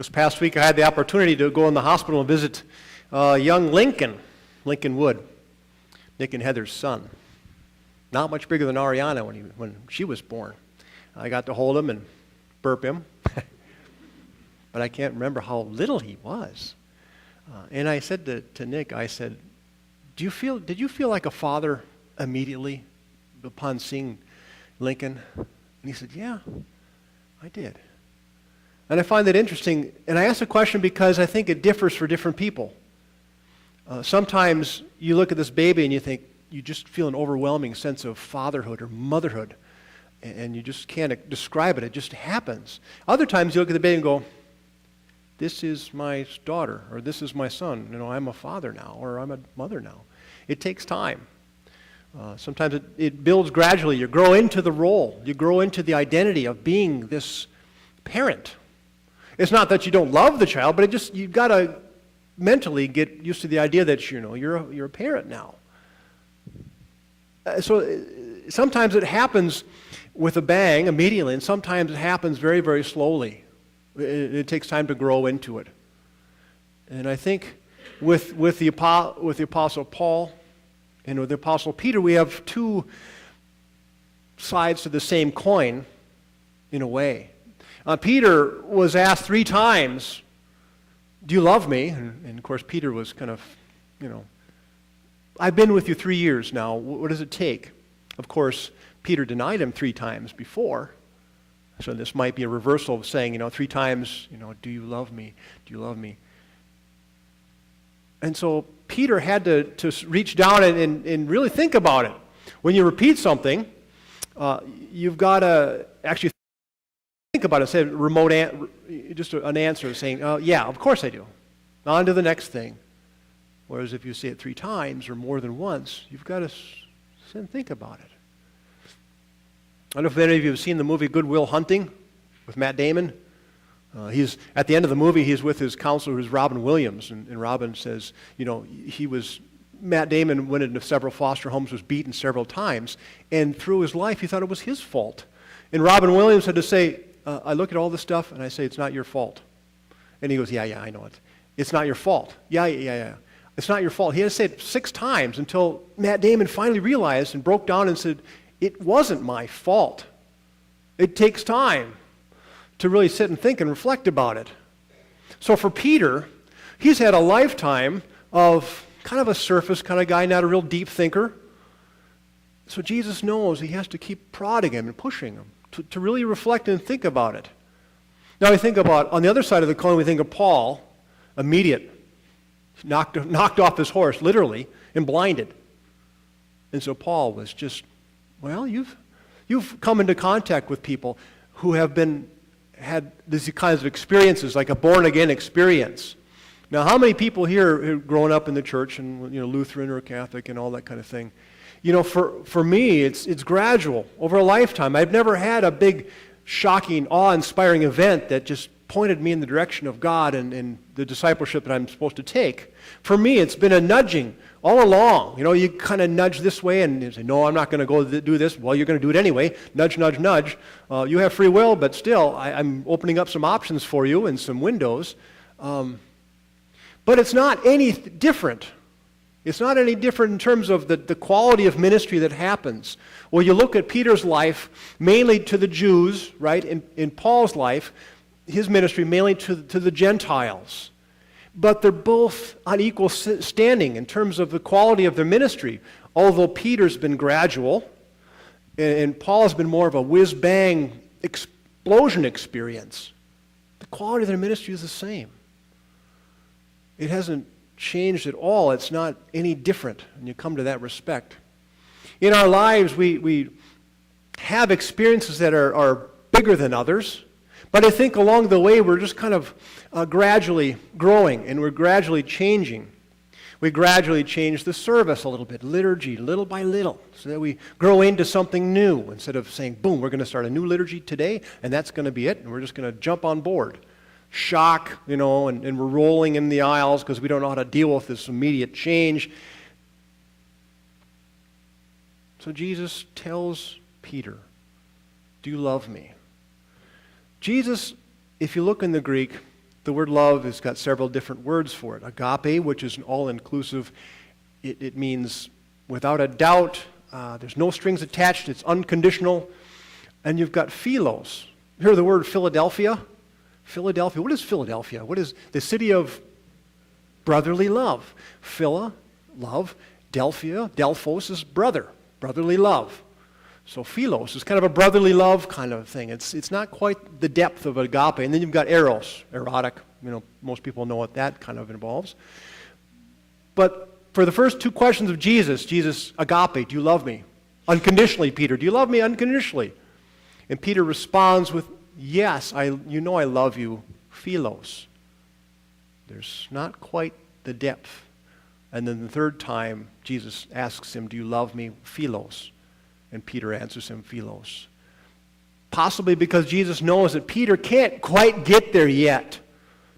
This past week I had the opportunity to go in the hospital and visit young Lincoln Wood, Nick and Heather's son. Not much bigger than Ariana when she was born. I got to hold him and burp him, but I can't remember how little he was. And I said to Nick, I said, did you feel like a father immediately upon seeing Lincoln? And he said, yeah, I did. And I find that interesting, and I ask the question because I think it differs for different people. Sometimes you look at this baby and you think, you just feel an overwhelming sense of fatherhood or motherhood, and you just can't describe it. It just happens. Other times you look at the baby and go, this is my daughter, or this is my son. I'm a father now, or I'm a mother now. It takes time. Sometimes it builds gradually. You grow into the role. You grow into the identity of being this parent. It's not that you don't love the child, but you've got to mentally get used to the idea that you're a parent now. So sometimes it happens with a bang immediately, and sometimes it happens very, very slowly. It takes time to grow into it. And I think with the Apostle Paul and with the Apostle Peter, we have two sides to the same coin in a way. Peter was asked 3 times, do you love me? And of course Peter was kind of, I've been with you 3 years now. What does it take? Of course, Peter denied him 3 times before. So this might be a reversal of saying, 3 times, do you love me? Do you love me? And so Peter had to reach down and really think about it. When you repeat something, you've got to actually think about it. Say just an answer saying, yeah, of course I do. On to the next thing. Whereas if you say it 3 times or more than once, you've got to sit and think about it. I don't know if any of you have seen the movie Good Will Hunting with Matt Damon. He's at the end of the movie, he's with his counselor, who's Robin Williams, and Robin says, Matt Damon went into several foster homes, was beaten several times, and through his life he thought it was his fault. And Robin Williams had to say, I look at all this stuff and I say, it's not your fault. And he goes, yeah, I know it. It's not your fault. Yeah. It's not your fault. He had to say it 6 times until Matt Damon finally realized and broke down and said, it wasn't my fault. It takes time to really sit and think and reflect about it. So for Peter, he's had a lifetime of kind of a surface kind of guy, not a real deep thinker. So Jesus knows he has to keep prodding him and pushing him to really reflect and think about it. Now we think about, on the other side of the coin, we think of Paul, immediate, knocked off his horse, literally, and blinded. And so Paul was just, you've come into contact with people who have had these kinds of experiences, like a born-again experience. Now, how many people here have grown up in the church and Lutheran or Catholic and all that kind of thing? For me, it's gradual over a lifetime. I've never had a big, shocking, awe-inspiring event that just pointed me in the direction of God and the discipleship that I'm supposed to take. For me, it's been a nudging all along. You kind of nudge this way and you say, no, I'm not going to go do this. Well, you're going to do it anyway. Nudge, nudge, nudge. You have free will, but still, I'm opening up some options for you and some windows. But it's not any different. It's not any different in terms of the quality of ministry that happens. Well, you look at Peter's life, mainly to the Jews, right? In Paul's life, his ministry mainly to the Gentiles. But they're both on equal standing in terms of the quality of their ministry. Although Peter's been gradual, and Paul's been more of a whiz-bang explosion experience, the quality of their ministry is the same. It hasn't changed at all. It's not any different when you come to that respect. In our lives, we have experiences that are bigger than others, but I think along the way we're just kind of gradually growing and we're gradually changing. We gradually change the service a little bit, liturgy, little by little, so that we grow into something new instead of saying, boom, we're going to start a new liturgy today and that's going to be it and we're just going to jump on board. Shock, and we're rolling in the aisles because we don't know how to deal with this immediate change. So Jesus tells Peter, do you love me? Jesus, if you look in the Greek, The word love has got several different words for it. Agape, which is an all-inclusive, it means without a doubt, there's no strings attached, it's unconditional. And you've got philos. You hear the word Philadelphia? Philadelphia, what is Philadelphia? What is the city of brotherly love? Phila, love. Delphia, Delphos is brother, brotherly love. So philos is kind of a brotherly love kind of thing. It's not quite the depth of agape. And then you've got eros, erotic. Most people know what that kind of involves. But for the first two questions of Jesus, agape, do you love me? Unconditionally, Peter, do you love me unconditionally? And Peter responds with, yes, I love you, philos. There's not quite the depth. And then the third time, Jesus asks him, do you love me, philos? And Peter answers him, philos. Possibly because Jesus knows that Peter can't quite get there yet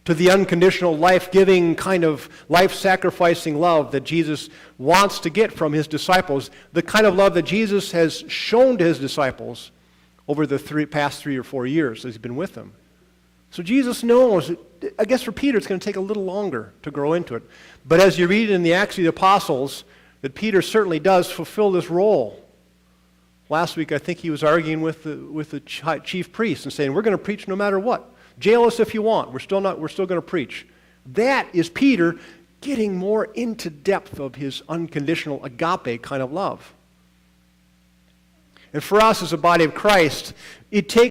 to the unconditional, life-giving, kind of life-sacrificing love that Jesus wants to get from his disciples, the kind of love that Jesus has shown to his disciples over the past 3 or 4 years as he's been with them. So Jesus knows, I guess for Peter it's going to take a little longer to grow into it. But as you read in the Acts of the Apostles, that Peter certainly does fulfill this role. Last week I think he was arguing with the chief priests and saying, we're going to preach no matter what. Jail us if you want. We're still going to preach. That is Peter getting more into depth of his unconditional agape kind of love. And for us as a body of Christ, it takes